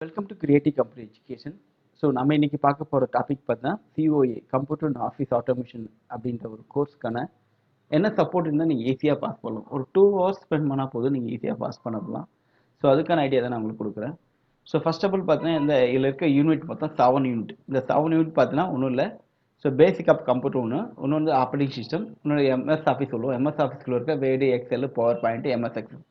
Welcome to creative computer education. So நம்ம இன்னைக்கு பார்க்க போகிற டாபிக் பார்த்தா COA computer and office automation அப்படின்ற ஒரு கோர்ஸ்க்கான என்ன சப்போர்ட் இருந்தால் நீங்கள் ஈஸியாக பாஸ் பண்ணலாம். ஒரு 2 hours ஸ்பெண்ட் பண்ணால் போதும், நீங்கள் ஈஸியாக பாஸ் பண்ணலாம். ஸோ அதுக்கான ஐடியா தான் நான் உங்களுக்கு கொடுக்குறேன். ஸோ ஃபர்ஸ்ட் ஆஃப் ஆல் பார்த்தீங்கன்னா இதில் இருக்க யூனிட் மொத்தம் 7 யூனிட். இந்த 7 யூனிட் பார்த்தீங்கன்னா ஒன்றும் இல்லை. ஸோ பேசிக் ஆஃப் கம்ப்யூட்டர் ஒன்று வந்து ஆப்ரேட்டிங் சிஸ்டம், இன்னொன்று எம்எஸ் ஆஃபீஸ் சொல்லுவோம். எம்எஸ் ஆஃபீஸ்க்குள்ள இருக்க word, excel, power point, MS excel.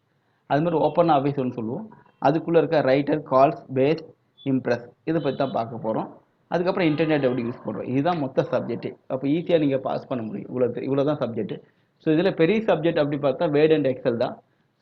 அது மாதிரி ஓப்பன் ஆஃபீஸ் ஒன்று சொல்லுவோம். அதுக்குள்ளே இருக்க ரைட்டர், கால்ஸ், பேஸ், இம்ப்ரெஸ் இதை பற்றி தான் பார்க்க போகிறோம். அதுக்கப்புறம் இன்டர்நெட் எப்படி யூஸ் பண்ணுறோம், இதுதான் மொத்த சப்ஜெக்ட்டு. அப்போ ஈஸியாக நீங்கள் பாஸ் பண்ண முடியும். இவ்வளோ தான் சப்ஜெக்ட்டு. ஸோ இதில் பெரிய சப்ஜெக்ட் அப்படி பார்த்தா வேர்ட் அண்ட் எக்ஸல் தான்.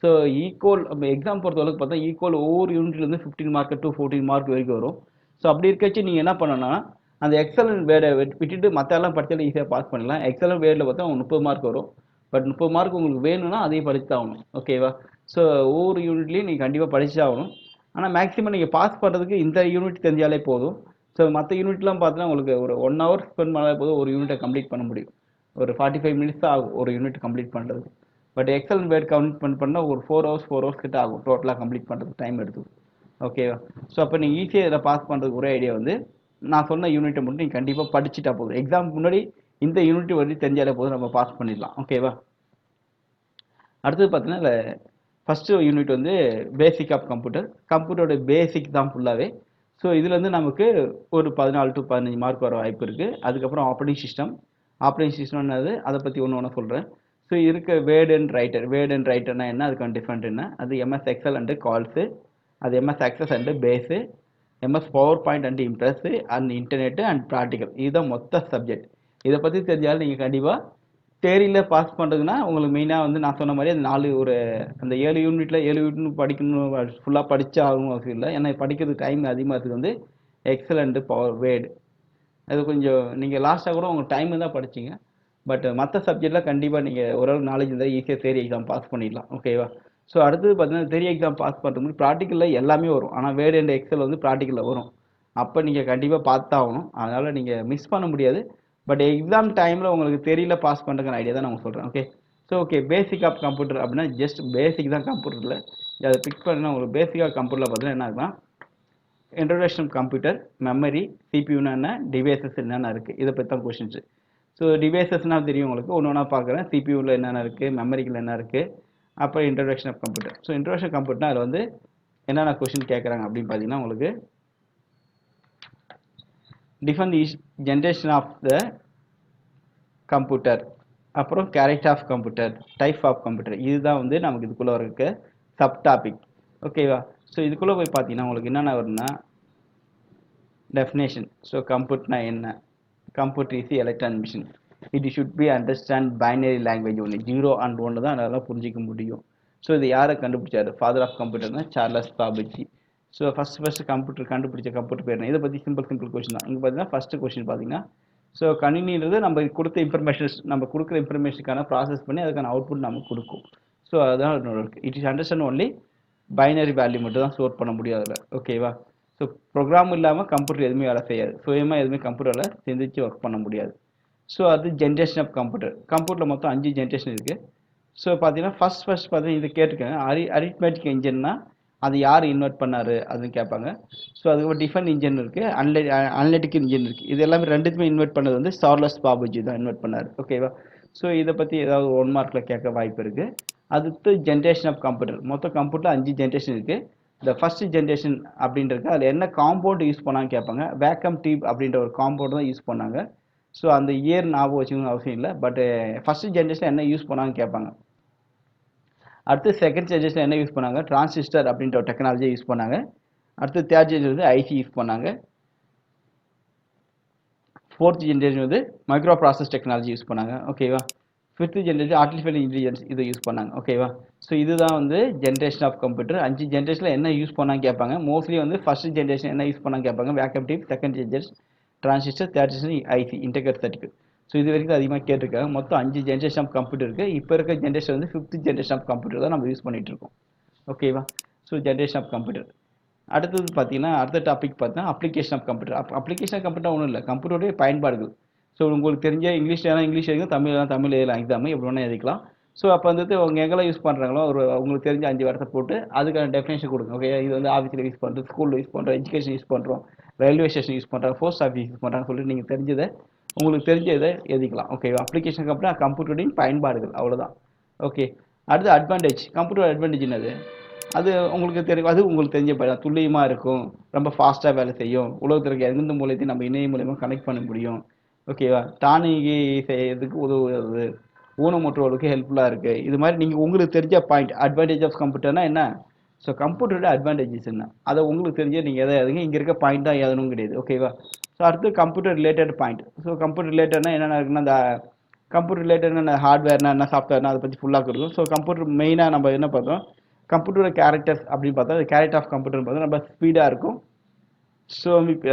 ஸோ ஈக்குவல் எக்ஸாம் பொறுத்தளவுக்கு பார்த்தா ஈக்குவல் ஒவ்வொரு யூனிட்லேருந்து 15 மார்க் டு 14 மார்க் வரைக்கும் வரும். ஸோ அப்படி இருக்கச்சு நீங்கள் என்ன பண்ணணும்னா அந்த எக்ஸல் வேர்டை விட்டுட்டு மற்ற எல்லாம் படித்தாலும் ஈஸியாக பாஸ் பண்ணலாம். எக்ஸல் வேர்டில் பார்த்தா 30 மார்க் வரும். பட் 30 மார்க் உங்களுக்கு வேணும்னா அதையும் படிச்சு தான் ஆகணும். ஓகேவா? ஸோ ஒவ்வொரு யூனிட்லையும் நீங்கள் கண்டிப்பாக படிச்சு ஆகணும். ஆனால் மேக்ஸிமம் நீங்கள் பாஸ் பண்ணுறதுக்கு இந்த யூனிட் தெரிஞ்சாலே போதும். ஸோ மற்ற யூனிட்லாம் பார்த்தீங்கன்னா உங்களுக்கு ஒரு 1 hour ஸ்பெண்ட் பண்ணாலே போதும், ஒரு யூனிட்டை கம்ப்ளீட் பண்ண முடியும். ஒரு 45 minutes தான் ஆகும் ஒரு யூனிட் கம்ப்ளீட் பண்ணுறது. பட் எக்ஸல் வேர்ட் கம்ப்ளீட் பண்ணால் ஒரு 4 hours கிட்ட ஆகும் டோட்டலாக கம்ப்ளீட் பண்ணுறதுக்கு டைம் எடுத்து. ஓகேவா? ஸோ அப்போ நீங்கள் ஈஸியாக இதில் பாஸ் பண்ணுறதுக்கு ஒரே ஐடியா வந்து நான் சொன்ன யூனிட்டை மட்டும் நீங்கள் கண்டிப்பாக படிச்சுட்டா போதும். எக்ஸாமுக்கு முன்னாடி இந்த யூனிட் வந்து தெரிஞ்சாலே போதும், நம்ம பாஸ் பண்ணிடலாம். ஓகேவா? அடுத்தது பார்த்தீங்கன்னா ஃபஸ்ட்டு யூனிட் வந்து பேசிக் ஆஃப் கம்ப்யூட்டர். கம்ப்யூட்டரோட பேசிக் தான் ஃபுல்லாகவே. ஸோ இதில் வந்து நமக்கு ஒரு 14 to 15 மார்க் வர வாய்ப்பு இருக்குது. அதுக்கப்புறம் ஆப்ரேட்டிங் சிஸ்டம்னது அதை பற்றி ஒன்று சொல்கிறேன். ஸோ இருக்க வேர்ட் அண்ட் ரைட்டர்னா என்ன, அதுக்கான டிஃப்ரெண்ட் என்ன, அது எம்எஸ் எக்ஸல் அண்டு கால்ஸு, அது MS Access and base, MS PowerPoint and impress and internet and practical. இதுதான் மொத்த சப்ஜெக்ட். இதை பற்றி தெரிஞ்சாலும் நீங்கள் கண்டிப்பாக தேரியில் பாஸ் பண்ணுறதுன்னா உங்களுக்கு மெயினாக வந்து நான் சொன்ன மாதிரி அந்த அந்த 7 யூனிட் படிக்கணும், ஃபுல்லாக படித்தா ஆகும் அவசியம் இல்லை. ஏன்னா படிக்கிறதுக்கு டைம் அதிகமாக இருக்குது வந்து எக்ஸல் அண்டு பவர் வேர்டு. அது கொஞ்சம் நீங்கள் லாஸ்ட்டாக கூட உங்கள் டைம் தான் படிச்சிங்க. பட் மற்ற சப்ஜெக்டில் கண்டிப்பாக நீங்கள் ஓரளவு நாலேஜ் இருந்தால் ஈஸியாக தேரி எக்ஸாம் பாஸ் பண்ணிடலாம். ஓகேவா? ஸோ அடுத்தது பார்த்தீங்கன்னா தேரி எக்ஸாம் பாஸ் பண்ணுறது ப்ராக்டிக்கலில் எல்லாமே வரும். ஆனால் வேர்டு அண்ட் எக்ஸல் வந்து ப்ராக்டிக்கலில் வரும். அப்போ நீங்கள் கண்டிப்பாக பார்த்தாகணும். அதனால் நீங்கள் மிஸ் பண்ண முடியாது. பட் எக்ஸாம் டைமில் உங்களுக்கு தெரியல பாஸ் பண்ணுறதுக்கான ஐடியா தான் நான் சொல்கிறேன். ஓகே பேசிக் ஆஃப் கம்ப்யூட்டர் அப்படின்னா ஜஸ்ட் பேசிக் தான் கம்ப்யூட்டரில். அதை பிக் பண்ணால் உங்களுக்கு பேசிக் ஆஃப் கம்ப்யூட்டரில் பார்த்தீங்கன்னா என்ன ஆகுதுன்னா இன்ட்ரோடக்ஷன் கம்ப்யூட்டர், மெமரி, சிபியூனா என்ன, டிவைசஸ் என்னென்ன இருக்குது, இதை பற்றி தான் கொஷின்ஸு. ஸோ டிவைசஸ்னால் தெரியும் உங்களுக்கு, ஒன்று ஒன்றா பார்க்குறேன். சிபியூவில் என்னென்ன இருக்குது, மெமரிக்கில் என்ன இருக்குது, அப்புறம் introduction of computer. So introduction கம்ப்யூட்டர்னா அதில் வந்து என்னென்ன கொஷின் கேட்குறாங்க அப்படின்னு பார்த்தீங்கன்னா உங்களுக்கு define the generation of the computer, அப்புறம் character of computer, type of computer. இதுதான் வந்து நமக்கு இதுக்குள்ளே இருக்க சப் டாபிக். ஓகேவா? ஸோ இதுக்குள்ளே போய் பார்த்தீங்கன்னா உங்களுக்கு என்னென்ன வரும்னா டெஃபினேஷன். ஸோ கம்ப்யூட்டர்னா என்ன, computer is electronic machine, it should be understand binary language ஒன்று, 0 and 1 தான் அதெல்லாம் புரிஞ்சிக்க முடியும். ஸோ இது யாரை கண்டுபிடிச்சாரு, ஃபாதர் ஆஃப் கம்ப்யூட்டர்னா Charles Babbage. So first computer கண்டுபிடிச்ச கம்ப்யூட்டர் பேர். இதை பற்றி சிம்பிள் கொஸ்டின் தான். இங்கே பார்த்தீங்கன்னா ஃபஸ்ட்டு கொஸ்டின் பார்த்தீங்கன்னா ஸோ கணினின்றது நம்ம கொடுத்த இன்ஃபர்மேஷன்ஸ், நம்ம கொடுக்குற இன்ஃபர்மேஷனுக்கான ப்ராசஸ் பண்ணி அதுக்கான அவுட்புட் நமக்கு கொடுக்கும். ஸோ அதுதான் இருக்குது. It is understand only binary value மட்டும் தான் ஸ்டோர் பண்ண முடியும் அதில். ஓகேவா? ஸோ ப்ரோக்ராம் இல்லாமல் கம்ப்யூட்டர் எதுவுமே வேலை செய்யாது. சுயமாக எதுவுமே கம்ப்யூட்டரில் சிந்திச்சு ஒர்க் பண்ண முடியாது. ஸோ அது ஜென்ரேஷன் ஆஃப் கம்ப்யூட்டர். கம்ப்யூட்டரில் மொத்தம் 5 ஜென்ரேஷன் இருக்குது. ஸோ பார்த்தீங்கன்னா ஃபஸ்ட் பார்த்தீங்கன்னா இது கேட்டிருக்காங்க, அரித்மெட்டிக் இன்ஜின்னா அது யார் இன்வெர்ட் பண்ணார் அதுன்னு கேட்பாங்க. ஸோ அதுக்கப்புறம் டிஃபன் இன்ஜின் இருக்குது, அனலிட்டிக் இன்ஜின் இருக்குது. இது எல்லாமே ரெண்டுத்துமே இன்வெர்ட் பண்ணது வந்து சார்லஸ் பாபேஜ் தான் இன்வெர்ட் பண்ணார். ஓகேவா? ஸோ இதை பற்றி ஏதாவது 1 மார்க்கில் கேட்க வாய்ப்பு இருக்குது. அடுத்து ஜென்ரேஷன் ஆஃப் கம்ப்யூட்டர். மொத்தம் கம்ப்யூட்டரில் 5 ஜென்ரேஷன் இருக்குது. இந்த ஃபஸ்ட் ஜென்ரேஷன் அப்படின்றது அதில் என்ன காம்பவுண்ட் யூஸ் பண்ணாங்க கேட்பாங்க. வேக்கம் டியூப் அப்படின்ற ஒரு காம்பவுண்ட் தான் யூஸ் பண்ணாங்க. ஸோ அந்த இயர் ஞாபகம் வச்சுக்கணும்னு அவசியம் இல்லை. பட் ஃபஸ்ட்டு ஜென்ரேஷன் என்ன யூஸ் பண்ணாங்க கேட்பாங்க. அடுத்து செகண்ட் ஜென்ரேஷன் என்ன யூஸ் பண்ணாங்க, டிரான்சிஸ்டர் அப்படின்ற ஒரு டெக்னாலஜியை யூஸ் பண்ணாங்க. அடுத்து தேர்ட் ஜென்ரேஷன் வந்து ஐசி யூஸ் பண்ணாங்க. ஃபோர்த் ஜென்ரேஷன் வந்து மைக்ரோ ப்ராசஸ் டெக்னாலஜி யூஸ் பண்ணாங்க. ஓகேவா? ஃபிஃப்த் ஜென்ரேஷன் ஆர்டிஃபிஷியல் இன்டெலிஜென்ஸ் இதை யூஸ் பண்ணாங்க. ஓகேவா? ஸோ இதுதான் வந்து ஜென்ரேஷன் ஆஃப் கம்ப்யூட்டர். 5 ஜென்ரேஷனில் என்ன யூஸ் பண்ணாங்க கேட்பாங்க. மோஸ்ட்லி வந்து ஃபர்ஸ்ட் ஜென்ரேஷன் என்ன யூஸ் பண்ணாங்க கேட்பாங்க, vacuum tube. Second generation transistor, third generation IC integrated circuit. So இது வரைக்கும் அதிகமாக கேட்டிருக்காங்க. மொத்தம் 5 ஜென்ரேஷன் ஆஃப் கம்ப்யூட்டர் இருக்குது. இப்போ இருக்க ஜென்ரேஷன் வந்து 5th ஜென்ரேஷன் ஆஃப் கம்ப்யூட்டர் தான் நம்ம யூஸ் பண்ணிட்டு இருக்கோம். ஓகேவா? So generation of computer. அடுத்தது பார்த்தீங்கன்னா அடுத்த டாபிக் பார்த்தீங்கன்னா application of computer. Application of computer ஒன்றும் இல்லை, கம்ப்யூட்டருடைய பயன்பாடுகள். ஸோ உங்களுக்கு தெரிஞ்ச இங்கிலீஷ் எழுதும், தமிழ் எழுதலாம், எக்ஸாமு எப்படி வேணால் எழுதிக்கலாம். ஸோ அப்போ வந்துட்டு அவங்க எங்கெல்லாம் யூஸ் பண்ணுறாங்களோ ஒரு உங்களுக்கு தெரிஞ்ச 5 வார்த்தை போட்டு அதுக்கான டெஃபினேஷன் கொடுங்க. ஓகே, இது வந்து ஆஃபீஸில் யூஸ் பண்ணுறோம், ஸ்கூலில் யூஸ் பண்ணுறோம், எஜுகேஷன் யூஸ் பண்ணுறோம், ரயில்வே ஸ்டேஷன் யூஸ் பண்ணுறோம், போஸ்ட் ஆஃபீஸ் யூஸ் பண்ணுறாங்கன்னு சொல்லிட்டு நீங்கள் தெரிஞ்சதை உங்களுக்கு தெரிஞ்சதை எழுதிக்கலாம். ஓகே, அப்ளிகேஷனுக்கு அப்புறம் கம்ப்யூட்டரின் பயன்பாடுகள் அவ்வளோதான். ஓகே, அடுத்து அட்வான்டேஜ். கம்ப்யூட்டர் அட்வான்டேஜ் என்னது? அது உங்களுக்கு தெரியும், அது உங்களுக்கு தெரிஞ்ச துல்லியமாக இருக்கும், ரொம்ப ஃபாஸ்ட்டாக வேலை செய்யும், உலகத்திற்கு எந்த மூலத்தையும் நம்ம இணைய மூலயமா கனெக்ட் பண்ண முடியும். ஓகேவா, தானியங்கி செய்யறதுக்கு உதவுறது, ஊனமுற்றோருக்கு ஹெல்ப்ஃபுல்லாக இருக்குது. இது மாதிரி நீங்கள் உங்களுக்கு தெரிஞ்ச பாயிண்ட் அட்வான்டேஜ் ஆஃப் கம்ப்யூட்டர்னா என்ன, ஸோ கம்ப்யூட்டரோட அட்வான்டேஜஸ் என்ன, அதை உங்களுக்கு தெரிஞ்ச நீங்கள் எதை எதுங்க இங்கே இருக்க பாயிண்ட் தான் எதனும் கிடையாது. ஓகேவா, ஸோ அடுத்து computer related point. So computer ரிலேட்டட்னா என்னென்ன இருக்குன்னா, அந்த கம்ப்யூட்டர் ரிலேட்டட்னா ஹார்ட்வேர்னா என்ன, சாஃப்ட்வேர்னா அதை பற்றி ஃபுல்லாக கொடுக்கும். ஸோ கம்ப்யூட்டர் மெயினாக நம்ம என்ன பார்த்தோம், கம்ப்யூட்டரோட கேரக்டர்ஸ் அப்படின்னு பார்த்தா, அது கேரக்டர் ஆஃப் கம்ப்யூட்டர்னு பார்த்தா நம்ம ஸ்பீடாக இருக்கும்,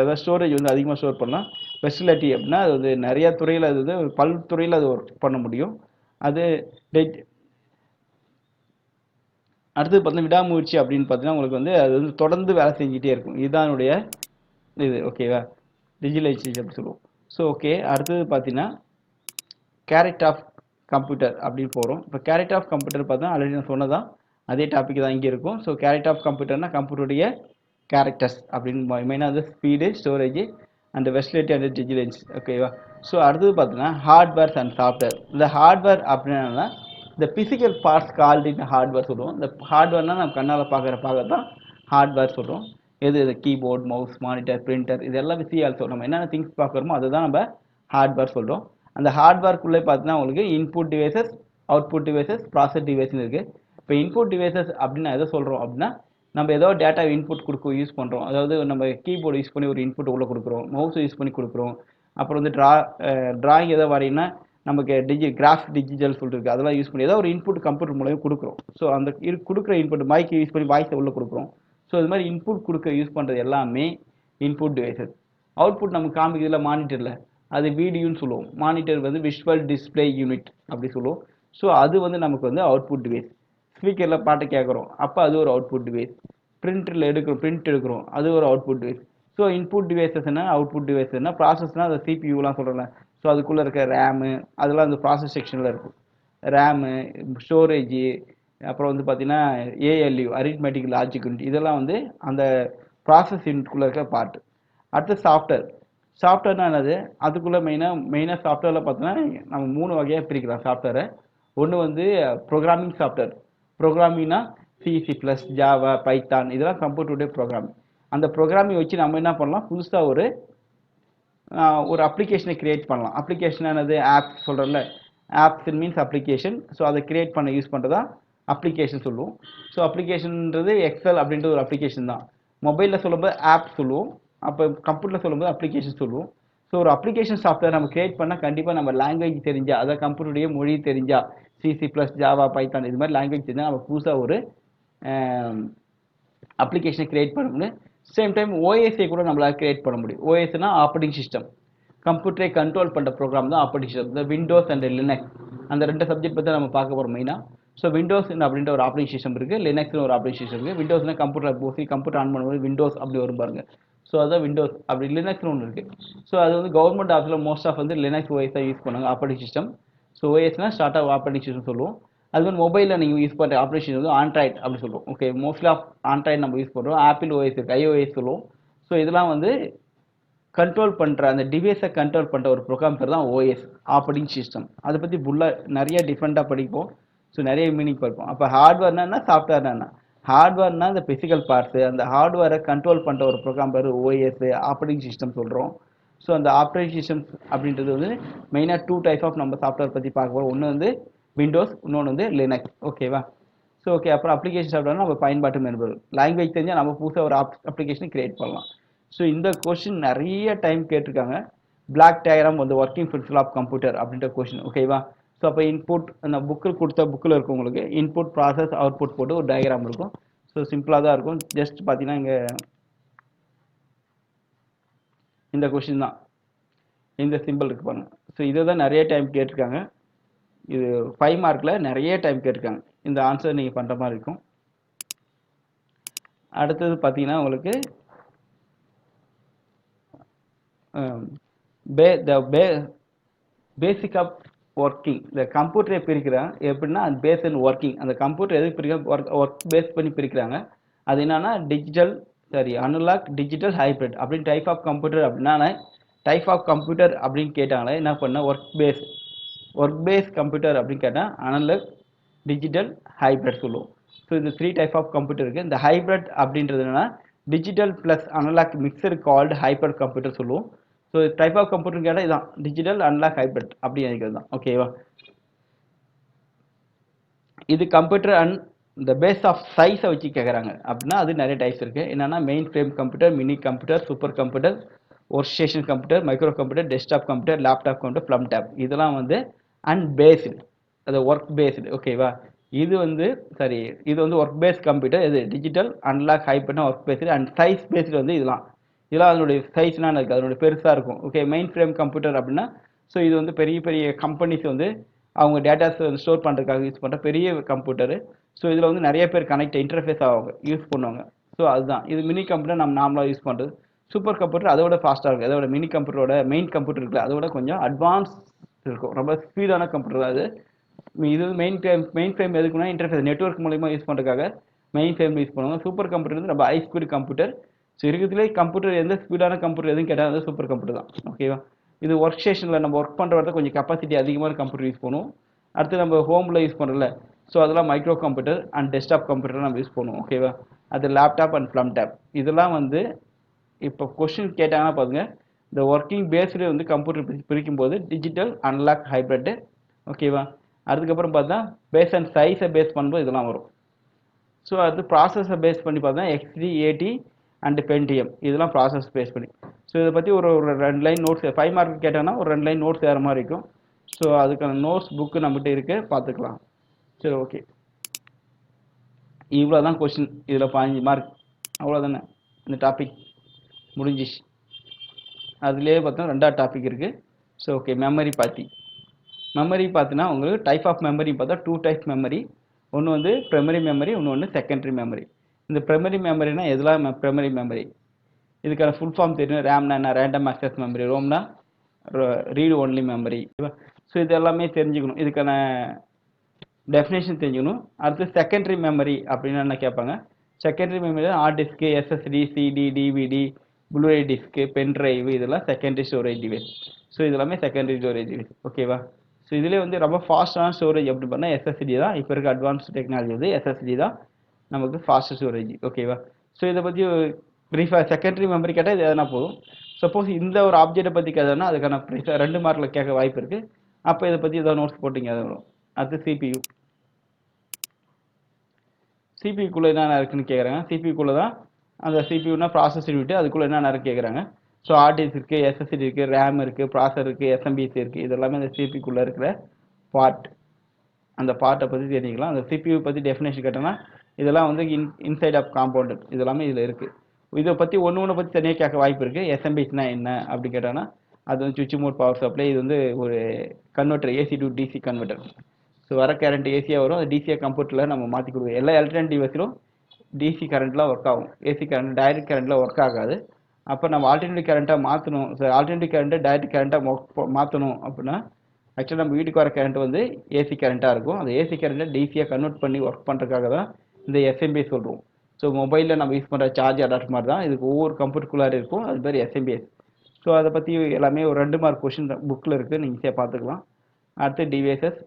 அதாவது ஸ்டோரேஜ் வந்து அதிகமாக ஸ்டோர் பண்ணலாம். வெர்சிலிட்டி அப்படின்னா அது வந்து நிறைய துறையில், அது வந்து பல்துறையில் அது ஒர்க் பண்ண முடியும். அது அடுத்தது பார்த்தீங்கன்னா விடாமுயற்சி அப்படின்னு பார்த்தீங்கன்னா உங்களுக்கு வந்து அது வந்து தொடர்ந்து வேலை செஞ்சுட்டே இருக்கும். இதுதான் என்னுடைய இது. ஓகேவா, டிஜிட்டலைசேஷன் அப்படி சொல்லுவோம். ஸோ ஓகே, அடுத்தது பார்த்தீங்கன்னா கேரக்டர் ஆஃப் கம்ப்யூட்டர் அப்படின்னு போகிறோம். இப்போ கேரக்டர் ஆஃப் கம்ப்யூட்டர் பார்த்தா ஆல்ரெடி நான் சொன்னதான், அதே டாபிக் தான் இங்கே இருக்கும். ஸோ கேரக்டர் ஆஃப் கம்ப்யூட்டர்னா கம்ப்யூட்டருடைய கேரக்டர்ஸ் அப்படின்னு மெயினாக வந்து speed, storage and versatility and digitalise. ஓகேவா, ஸோ அடுத்தது பார்த்தீங்கன்னா ஹார்ட்வேர்ஸ் அண்ட் சாஃப்ட்வேர். இந்த ஹார்ட்வேர் அப்படின்னா இந்த பிசிக்கல் பார்ட்ஸ் கால்டு ஹார்ட்வேர் சொல்லுவோம். இந்த ஹார்ட்வேர்னா நம்ம கண்ணால் பார்க்குற தான் ஹார்ட்வேர் சொல்கிறோம். எது கீபோர்ட், மவுஸ், மானிட்டர், பிரிண்டர், இது எல்லாம் விசியால் சொல்கிறோம். நம்ம என்னென்ன திங்ஸ் பார்க்குறோமோ அதுதான் நம்ம ஹார்ட்வேர் சொல்கிறோம். அந்த ஹார்ட்வேர்க்குள்ளே பார்த்தீங்கன்னா உங்களுக்கு input devices, output devices, process டிவைஸ்னு இருக்குது. இப்போ இன்புட் டிவைசஸ் அப்படின்னு எதை சொல்கிறோம் அப்படின்னா, நம்ம ஏதோ டேட்டா இன்புட் கொடுக்க யூஸ் பண்ணுறோம். அதாவது நம்ம கீபோர்டு யூஸ் பண்ணி ஒரு இன்புட் உள்ளே கொடுக்குறோம், மவுஸ் யூஸ் பண்ணி கொடுக்குறோம். அப்புறம் வந்து ட்ராயிங் ஏதோ வரையினா நமக்கு கிராஃப் டிஜிட்டல் சொல்லிருக்கு, அதெல்லாம் யூஸ் பண்ணி ஏதோ ஒரு இன்புட் கம்ப்யூட்டர் மூலமாக கொடுக்குறோம். ஸோ அந்த கொடுக்குற இன்புட் மைக் யூஸ் பண்ணி வாய்ஸை உள்ளே கொடுக்குறோம். ஸோ இது மாதிரி இன்புட் கொடுக்க யூஸ் பண்ணுறது எல்லாமே இன்புட் டிவைசஸ். அவுட்புட் நமக்கு காமிக்கிறதுல மானிட்டரில் அது வீடியோன்னு சொல்லுவோம். மானிட்டர் வந்து விஷுவல் டிஸ்பிளே யூனிட் அப்படி சொல்லுவோம். ஸோ அது வந்து நமக்கு வந்து அவுட்புட் டிவைஸ். ஸ்பீக்கரில் பாட்டு கேட்குறோம், அப்போ அது ஒரு அவுட்புட் டிவைஸ். பிரிண்டரில் பிரிண்ட் எடுக்கிறோம், அது ஒரு output device. So input devices என்ன, அவுட்புட் டிவைஸ் என்ன, ப்ராசஸ்னால் அந்த சிபியூலாம் சொல்கிறேன். ஸோ அதுக்குள்ளே இருக்க ரேமு அதெல்லாம் அந்த ப்ராசஸ் செக்ஷனில் இருக்கும். ரேமு, ஸ்டோரேஜு, அப்புறம் வந்து பார்த்தீங்கன்னா ஏஎல்யூ அரித்மெட்டிக் லாஜிக் யூனிட், இதெல்லாம் வந்து அந்த ப்ராசஸ் யூனிட்குள்ளே இருக்க பார்ட்டு. அடுத்து சாஃப்ட்வேர். சாஃப்ட்வேர்னா என்னது, அதுக்குள்ளே மெயினாக சாஃப்ட்வேரில் பார்த்தோன்னா நம்ம 3 வகையாக பிரிக்கலாம் சாஃப்ட்வேரை. ஒன்று வந்து ப்ரோக்ராமிங் சாஃப்ட்வேர். ப்ரோக்ராமிங்னா சிசி ப்ளஸ், ஜாவா, பைத்தான், இதெல்லாம் கம்ப்யூட்டருடைய ப்ரோக்ராமிங். அந்த ப்ரோக்ராமிங் வச்சு நம்ம என்ன பண்ணலாம், புதுசாக ஒரு அப்ளிகேஷனை கிரியேட் பண்ணலாம். அப்ளிகேஷன் என்னது, ஆப்ஸ் சொல்கிறோம்ல, ஆப்ஸ் மீன்ஸ் அப்ளிகேஷன். ஸோ அதை கிரியேட் பண்ண யூஸ் பண்ணுறதா அப்ளிகேஷன் சொல்லுவோம். ஸோ அப்ளிகேஷன்ன்றது எக்ஸல் அப்படின்ற ஒரு அப்ளிகேஷன் தான். மொபைலில் சொல்லும்போது ஆப் சொல்லுவோம், அப்போ கம்ப்யூட்டரில் சொல்லும்போது அப்ளிகேஷன் சொல்லுவோம். ஸோ ஒரு அப்ளிகேஷன் சாஃப்ட்வேர் நம்ம கிரியேட் பண்ணால் கண்டிப்பாக நம்ம லாங்குவேஜ் தெரிஞ்சா, அதாவது கம்ப்யூட்டருடைய மொழி தெரிஞ்சா, சிசி ப்ளஸ், ஜாவா, பைத்தான் இது மாதிரி லாங்குவேஜ் தெரிஞ்சால் நம்ம புதுசாக ஒரு அப்ளிகேஷனை கிரியேட் பண்ண முடியும். சேம் டைம் ஓஎஸ்ஐ கூட நம்மளால் கிரியேட் பண்ண முடியும். ஓஎஸ்னா ஆப்ரேட்டிங் சிஸ்டம், கம்ப்யூட்டரை கண்ட்ரோல் பண்ணுற ப்ரோக்ராம் தான் ஆப்ரேட்டிங் சிஸ்டம். இந்த விண்டோஸ் அண்ட் லினக்ஸ், அந்த 2 சப்ஜெக்ட் பற்றி நம்ம பார்க்க போகிறோம் மெயினாக. ஸோ விண்டோஸ் அப்படின்ற ஒரு ஆப்ரேட்டிங் சிஸ்டம் இருக்குது, லினக்ஸ்னு ஒரு ஆப்ரேட்டிங் சிஸ்டம் இருக்குது. விண்டோஸ்னா கம்ப்யூட்டர் ஆன் பண்ணும்போது விண்டோஸ் அப்படி வரும் பாருங்க. ஸோ அதான் விண்டோஸ். அப்படி லினக்ஸ்னு ஒன்று இருக்குது. ஸோ அது வந்து கவர்மெண்ட் ஆஃபீஸில் மோஸ்ட் ஆஃப் வந்து லினக்ஸ் ஓஎஸ் தான் யூஸ் பண்ணுவாங்க ஆப்ரேட்டிங் சிஸ்டம். ஸோ ஓஎஸ்னா ஸ்டார்ட் ஆஃப் ஆப்ரேட்டிங் சிஸ்டம் சொல்லுவோம். அது வந்து மொபைலில் நீங்கள் யூஸ் பண்ணுற ஆப்ரேஷன் வந்து ஆண்ட்ராய்ட் அப்படி சொல்லுவோம். ஓகே, மோஸ்ட்லி ஆஃப் ஆண்ட்ராய்ட் நம்ம யூஸ் பண்ணுறோம். ஆப்பிள் ஓஎஸ் இருக்குது, ஐஓஎஸ் சொல்லுவோம். ஸோ இதெல்லாம் வந்து கண்ட்ரோல் பண்ணுற அந்த டிவைஸை கண்ட்ரோல் பண்ணுற ஒரு ப்ரோக்ராம் பேர் தான் ஓஎஸ், ஆப்ரேட்டிங் சிஸ்டம். அதை பற்றி நிறைய டிஃப்ரெண்ட்டாக படிப்போம். ஸோ நிறைய மீனிங் படிப்போம். அப்போ ஹார்ட்வேர்னா என்ன, சாஃப்ட்வேர்னா என்ன. ஹார்ட்வேர்னா இந்த பிசிக்கல் பார்ட்ஸு, அந்த ஹார்ட்வேரை கண்ட்ரோல் பண்ணுற ஒரு ப்ரோக்ராம் பேர் ஓஎஸ், ஆப்ரேட்டிங் சிஸ்டம் சொல்கிறோம். ஸோ அந்த ஆப்ரேட்டிங் சிஸ்டம் அப்படின்றது வந்து மெயினாக 2 டைப் ஆஃப் நம்ம சாஃப்ட்வேர் பற்றி பார்க்க போகிறோம். ஒன்று வந்து விண்டோஸ், இன்னொன்று வந்து லினக்ஸ். ஓகேவா. ஸோ ஓகே, அப்புறம் அப்ளிகேஷன் சாஃப்ட்வேர்னா நம்ம பயன்பாட்டு மென்பொருள். லாங்குவேஜ் தெரிஞ்சால் நம்ம புதுசாக ஒரு அப்ளிகேஷன் கிரியேட் பண்ணலாம். ஸோ இந்த கொஸ்டின் நிறைய டைம் கேட்டிருக்காங்க. பிளாக் டயக்ராம் வந்து ஒர்க்கிங் பிரின்சிபல் ஆஃப் கம்ப்யூட்டர் அப்படின்ற கொஸ்டின். ஓகேவா. ஸோ அப்போ இன்புட், அந்த புக்கில் இருக்கும் உங்களுக்கு இன்புட், ப்ராசஸ், அவுட்புட் போட்டு ஒரு டயக்ராம் இருக்கும். ஸோ சிம்பிளாக தான் இருக்கும். ஜஸ்ட் பார்த்தீங்கன்னா இங்கே இந்த கொஸ்டின் தான், இந்த சிம்பிள் இருக்கு பாருங்க. ஸோ இதை தான் நிறைய டைம் கேட்டிருக்காங்க. இது 5 மார்க்கில் நிறைய டைம் கேட்டிருக்காங்க. இந்த ஆன்சர் நீங்கள் பண்ணுற மாதிரி இருக்கும். அடுத்தது பார்த்தீங்கன்னா உங்களுக்கு பேசிக் ஆஃப் ஒர்க்கிங். இந்த கம்ப்யூட்டரை பிரிக்கிறாங்க எப்படின்னா பேஸ் அண்ட் ஒர்க்கிங். அந்த கம்ப்யூட்டர் எதுக்கு பிரிக்கிறாங்க, ஒர்க் பேஸ் பண்ணி பிரிக்கிறாங்க. அது என்னன்னா டிஜிட்டல் அனலாக் டிஜிட்டல் ஹைபிரிட் அப்படின்னு டைப் ஆஃப் கம்ப்யூட்டர். அப்படின்னா டைப் ஆஃப் கம்ப்யூட்டர் அப்படின்னு கேட்டாங்களே என்ன பண்ண, ஒர்க் பேஸ் கம்ப்யூட்டர் அப்படின்னு கேட்டால் அனலாக் டிஜிட்டல் ஹைபிரிட் சொல்லுவோம். ஸோ இந்த 3 டைப் ஆஃப் கம்ப்யூட்டர் இருக்குது. இந்த ஹைபிரிட் அப்படின்றது என்னன்னா digital plus analog mixer called hyper computer சொல்லுவோம். ஸோ டைப் ஆஃப் கம்ப்யூட்டர் கேட்டால் இதான் டிஜிட்டல் அனலாக் ஹைபிரிட் அப்படி நினைக்கிறது தான். ஓகேவா. இது கம்ப்யூட்டர் அண்ட் இந்த பேஸ் ஆஃப் சைஸை வச்சு கேட்குறாங்க. அப்படின்னா அது நிறைய டைப்ஸ் இருக்குது. என்னென்னா main frame computer, mini computer, super computer, work station computer, micro computer, desktop computer, laptop computer, palmtop. இதெல்லாம் வந்து பேஸ்டு, அது ஒர்க் பேஸ்டு. ஓகேவா. இது வந்து இது வந்து ஒர்க் பேஸ்ட் கம்ப்யூட்டர். இது டிஜிட்டல் அனலாக் ஹைபிரிட்னா work based. And size based வந்து இதெல்லாம் அதனுடைய சைஸ்லாம் இருக்குது, அதனுடைய பெருசாக இருக்கும். ஓகே. மெயின் ஃப்ரேம் கம்ப்யூட்டர் அப்படின்னா ஸோ இது வந்து பெரிய பெரிய கம்பெனிஸ் வந்து அவங்க டேட்டாஸ் வந்து ஸ்டோர் பண்ணுறதுக்காக யூஸ் பண்ணுற பெரிய கம்ப்யூட்டரு. ஸோ இதில் வந்து நிறைய பேர் இன்டர்ஃபேஸ் ஆவாங்க, யூஸ் பண்ணுவாங்க. ஸோ அதுதான் இது மினி கம்ப்யூட்டர் நம்ம நார்மலாக யூஸ் பண்ணுறது. சூப்பர் கம்ப்யூட்டர் அதோட ஃபாஸ்ட்டாக இருக்கும். அதோட மினி கம்ப்யூட்டரோட மெயின் கம்ப்யூட்டர் இருக்குல்ல அதோட கொஞ்சம் அட்வான்ஸ் இருக்கும், ரொம்ப ஸ்பீடான கம்ப்யூட்டர் தான் அது. இது மெயின் ஃப்ரேம் எதுக்குன்னா இன்டர்ஃபேஸ் நெட்வொர்க் மூலமா யூஸ் பண்ணுறதுக்காக மெயின் ஃப்ரேம் யூஸ் பண்ணுவாங்க. சூப்பர் கம்ப்யூட்டர் வந்து ரொம்ப ஹை ஸ்பீட் கம்ப்யூட்டர். ஸோ இருக்கிறதுலே கம்ப்யூட்டர் எந்த ஸ்பீடான கம்ப்யூட்டர் எதுவும் கேட்டால் அது சூப்பர் கம்ப்யூட்டர் தான். ஓகேவா. இது ஒர்க் ஸ்டேஷனில் நம்ம ஒர்க் பண்ணுறத கொஞ்சம் கெப்பாசிட்டி அதிகமான கம்ப்யூட்டர் யூஸ் பண்ணுவோம். அடுத்து நம்ம ஹோமில் யூஸ் பண்ணுறல ஸோ அதெல்லாம் micro computer and desktop computer நம்ம யூஸ் பண்ணுவோம். ஓகேவா. அது லேப்டாப் அண்ட் ஃப்ளம் டேப். இதெல்லாம் வந்து இப்போ கொஸ்டின் கேட்டாங்கன்னா பாருங்க, இந்த ஒர்க்கிங் பேஸ்டு வந்து கம்ப்யூட்டர் பிரிக்கும் போது டிஜிட்டல் அனலாக் ஹைபிரிட். ஓகேவா. அதுக்கப்புறம் பார்த்தா பேஸ் அண்ட் சைஸை பேஸ் பண்ணும்போது இதெல்லாம் வரும். ஸோ அது ப்ராசஸை பேஸ் பண்ணி பார்த்தா XD, AT அண்ட் பென்டிஎம் இதெல்லாம் ப்ராசஸ் பேஸ் பண்ணி. ஸோ இதை பற்றி ஒரு 2 லைன் நோட்ஸ் 5 மார்க் கேட்டாங்கன்னா ஒரு 2 லைன் நோட்ஸ் வேறு மாதிரி இருக்கும். ஸோ அதுக்கான நோட்ஸ் புக்கு நம்மகிட்ட இருக்குது, பார்த்துக்கலாம். சரி ஓகே. இவ்வளோ தான் கொஸ்டின். இதில் 15 மார்க் அவ்வளோதானே. இந்த டாபிக் முடிஞ்சிச்சு. அதுலேயே பார்த்தா 2வது டாபிக் இருக்குது. So okay. மெமரி பார்த்தீங்கன்னா உங்களுக்கு டைப் ஆஃப் மெமரி பார்த்தா 2 டைப் மெமரி. ஒன்று வந்து ப்ரைமரி மெமரி, ஒன்று செகண்டரி மெமரி. இந்த ப்ரைமரி மெமரினா எதெல்லாம் ப்ரைமரி மெமரி, இதுக்கான ஃபுல் ஃபார்ம் தெரியும். ரேம்னா என்ன, ரேண்டம் ஆக்சஸ் மெமரி. ரோம்னா ரீடு ஒன்லி மெமரி. ஸோ இது எல்லாமே தெரிஞ்சுக்கணும், இதுக்கான டெஃபினேஷன் தெரிஞ்சுக்கணும். அடுத்து செகண்டரி மெமரி அப்படின்னு என்ன கேட்பாங்க. Secondary memory hard disk, SSD, CD, DVD, blu-ray disk, pen drive இதெல்லாம் செகண்டரி ஸ்டோரேஜ் டிவைஸ். ஸோ இதெல்லாமே செகண்டரி ஸ்டோரேஜ் டிவைஸ். ஓகேவா. ஸோ இதிலே வந்து ரொம்ப ஃபாஸ்டான ஸ்டோரேஜ் அப்படி பண்ணால் SSD தான். இப்போ இருக்க அட்வான்ஸ் டெக்னாலஜி வந்து SSD தான் நமக்கு ஃபாஸ்ட் ஸ்டோரேஜ். ஓகேவா. ஸோ இதை பற்றி ப்ரீஃபாக செகண்டரி மெமரி கேட்டால் இது எதனா போதும். சப்போஸ் இந்த ஒரு ஆப்ஜெக்டை பற்றி கேட்டதுன்னா அதுக்கான ப்ரீஃபாக 2 மார்க்கில் கேட்க வாய்ப்பு இருக்குது. அப்போ இதை பற்றி ஏதாவது நோட்ஸ் போட்டிங்க அது வரும். அடுத்து சிபியூக்குள்ளே என்னென்ன இருக்குன்னு கேட்குறாங்க. சிபியூக்குள்ளே தான் அந்த சிபியூனா ப்ராசஸ் யூனிட், அதுக்குள்ளே என்னென்ன இருக்குது கேட்குறாங்க. ஸோ ஹார்ட் டிஸ்க் இருக்குது, SSD இருக்குது, ரேம் இருக்குது, ப்ராசர் இருக்குது, SMBC இருக்குது. இதெல்லாமே அந்த சிபியூக்குள்ளே இருக்கிற பார்ட். அந்த பார்ட்டை பற்றி தெரிஞ்சுக்கலாம். அந்த சிபியூ பற்றி டெஃபினேஷன் கேட்டோம்னா இதெல்லாம் வந்து இன்சைட் ஆஃப் காம்பவுண்ட் இதெல்லாமே இதில் இருக்குது. இதை பற்றி ஒன்று பற்றி தனியாக கேட்க வாய்ப்பு இருக்குது. SMBCனா என்ன அப்படி கேட்டோன்னா அது வந்து சுவிட்ச் மோட் பவர் சப்ளை. இது வந்து ஒரு converter, AC to DC converter. So வர கரண்ட் ஏசியாக வரும், அது டிசியாக கம்ப்யூட்டரில் நம்ம மாற்றி கொடுக்குறோம். எல்லா எலக்ட்ரானிக் டிவைஸிலும் டிசி கரண்ட்லாம் ஒர்க் ஆகும், ஏசி கரண்ட் டைரக்ட் கரண்ட்டில் ஒர்க் ஆகாது. அப்போ நம்ம ஆல்டர்னேட்டிவ் கரண்ட்டாக மாற்றணும். ஸோ ஆல்டர்னேட்டிவ் கரண்ட்டை டைரக்ட் கரண்ட்டாக மாற்றணும் அப்படின்னா ஆக்சுவலாக நம்ம வீட்டுக்கு வர கரண்ட் வந்து ஏசி கரண்ட்டாக இருக்கும். அந்த ஏசி கரண்ட்டை டிசியாக கன்வெர்ட் பண்ணி ஒர்க் பண்ணுறதுக்காக தான் இந்த எஸ்எம்பிஎஸ் சொல்கிறோம். ஸோ மொபைலில் நம்ம யூஸ் பண்ணுற சார்ஜ் அடாப்டர் மாதிரி தான் இதுக்கு ஒவ்வொரு கம்ப்யூட்டருக்குள்ளார இருக்கும், அது பேர் எஸ்எம்பிஎஸ். ஸோ அதை பற்றி எல்லாமே ஒரு 2 மார்க் கொஷின் புக்கில் இருக்குது, நீங்கள் ஈஸியாக பார்த்துக்கலாம். அடுத்து டிவைசஸ்.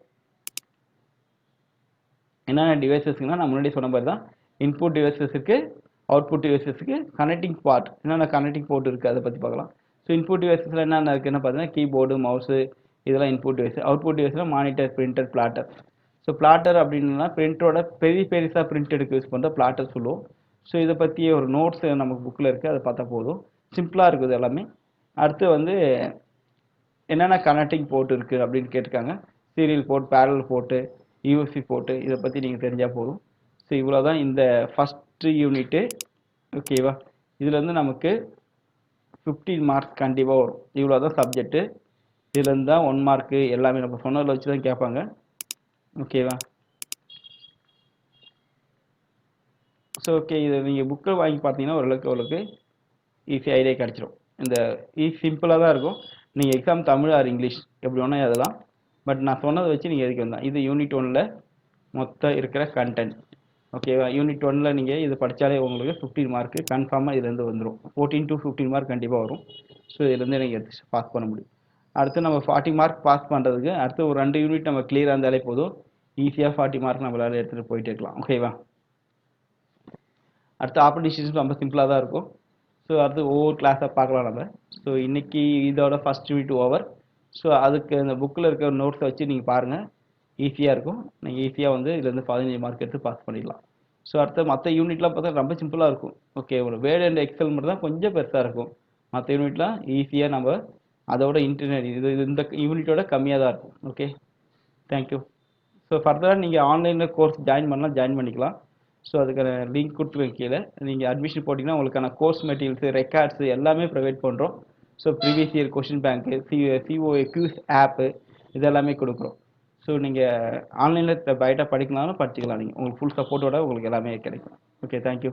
என்னென்ன டிவைசஸ்க்குன்னா நான் முன்னாடி சொன்ன மாதிரி தான் இன்புட் டிவைசஸ் இருக்குது, அவுட்புட் டிவைசஸ்க்கு கனெக்டிங் பார்ட். என்னென்ன கனெக்டிங் போர்ட் இருக்குது அதை பற்றி பார்க்கலாம். ஸோ இன்புட் டிவைசஸில் என்னென்ன இருக்குன்னு பார்த்தீங்கன்னா கீபோர்டு, மவுஸு இதெல்லாம் இன்புட் டிவைஸ். அவுட்புட் டிவைஸில் monitor, printer, plotter. So plotter அப்படின்னா பிரிண்டரோட பெருசாக பிரிண்ட் எடுக்க யூஸ் பண்ணுற பிளாட்டர் சொல்லுவோம். ஸோ இதை பற்றி ஒரு நோட்ஸ் நமக்கு புக்கில் இருக்குது, அதை பார்த்தா போதும். சிம்பிளாக இருக்குது எல்லாமே. அடுத்து வந்து என்னென்ன கனெக்டிங் போர்ட் இருக்குது அப்படின்னு கேட்டிருக்காங்க. Serial port, parallel port, USB port, இதை பற்றி நீங்கள் தெரிஞ்சால் போதும். ஸோ இவ்வளோ தான் இந்த ஃபஸ்ட்டு யூனிட்டு. ஓகேவா. இதில் வந்து நமக்கு 15 மார்க்ஸ் கண்டிப்பாக வரும். இவ்வளோ தான் சப்ஜெக்ட்டு. இதுலேருந்து தான் 1 மார்க்கு எல்லாமே நம்ம சொன்னதில் வச்சு தான் கேட்பாங்க. ஓகேவா. So okay. இதை நீங்கள் புக்கை வாங்கி பார்த்தீங்கன்னா ஓரளவுக்கு ஈஸியாக ஐடியா கிடச்சிரும். இந்த சிம்பிளாக தான் இருக்கும். நீங்கள் எக்ஸாம் தமிழ் ஆர் இங்கிலீஷ் எப்படி வேணால் எழுதலாம். பட் நான் சொன்னதை வச்சு நீங்கள் எதுக்கு வந்தேன் இது யூனிட் 1ல் மொத்தம் இருக்கிற கண்டென்ட். ஓகேவா? யூனிட் 1ல் நீங்கள் இது படித்தாலே உங்களுக்கு 15 மார்க்கு கன்ஃபார்மாக இதுலேருந்து வந்துடும். 14 to 15 மார்க் கண்டிப்பாக வரும். ஸோ இதுலேருந்து நீங்கள் எடுத்து பாஸ் பண்ண முடியும். அடுத்து நம்ம 40 மார்க் பாஸ் பண்ணுறதுக்கு அடுத்து ஒரு 2 யூனிட் நம்ம கிளியராக இருந்தாலே போதும். ஈஸியாக 40 மார்க் நம்மளால எடுத்துகிட்டு போயிட்டே இருக்கலாம். ஓகேவா? அடுத்து ஆப்பர்டிஷன்ஸ் ரொம்ப சிம்பிளாக தான் இருக்கும். ஸோ அடுத்து ஒவ்வொரு கிளாஸாக பார்க்கலாம் நம்ம. ஸோ இன்றைக்கி இதோட ஃபஸ்ட் யூனிட் ஓவர். ஸோ அதுக்கு இந்த புக்கில் இருக்கிற நோட்ஸை வச்சு நீங்கள் பாருங்கள், ஈஸியாக இருக்கும். நீங்கள் ஈஸியாக வந்து இதுலேருந்து 15 மார்க் எடுத்து பாஸ் பண்ணிடலாம். ஸோ அடுத்து மற்ற யூனிட்லாம் பார்த்தா ரொம்ப சிம்பிளாக இருக்கும். ஓகே, ஒரு வேர்ட் அண்ட் எக்ஸல் மட்டும் தான் கொஞ்சம் பெருசாக இருக்கும். மற்ற யூனிட்லாம் ஈஸியாக நம்ம அதோட இன்டர்நெட் இந்த யூனிட்டோட கம்மியாக தான் இருக்கும். Okay, thank you. ஸோ ஃபர்தராக நீங்கள் ஆன்லைனில் கோர்ஸ் ஜாயின் பண்ணலாம், ஜாயின் பண்ணிக்கலாம். ஸோ அதுக்கான லிங்க் கொடுத்துருக்கேன் கீழே. நீங்கள் அட்மிஷன் போட்டிங்கன்னா உங்களுக்கான கோர்ஸ் மெட்டீரியல்ஸு, ரெக்கார்ட்ஸு எல்லாமே ப்ரொவைட் பண்ணுறோம். ஸோ ப்ரீவியஸ் இயர் கொஷின் பேங்க்கு, COA Quiz ஆப்பு இதெல்லாமே கொடுக்குறோம். ஸோ நீங்கள் ஆன்லைனில் பைட்டாக படிக்கலாம்னு படிச்சுக்கலாம். நீங்கள் உங்களுக்கு ஃபுல் சப்போர்ட்டோட உங்களுக்கு எல்லாமே கிடைக்கும். Okay, thank you.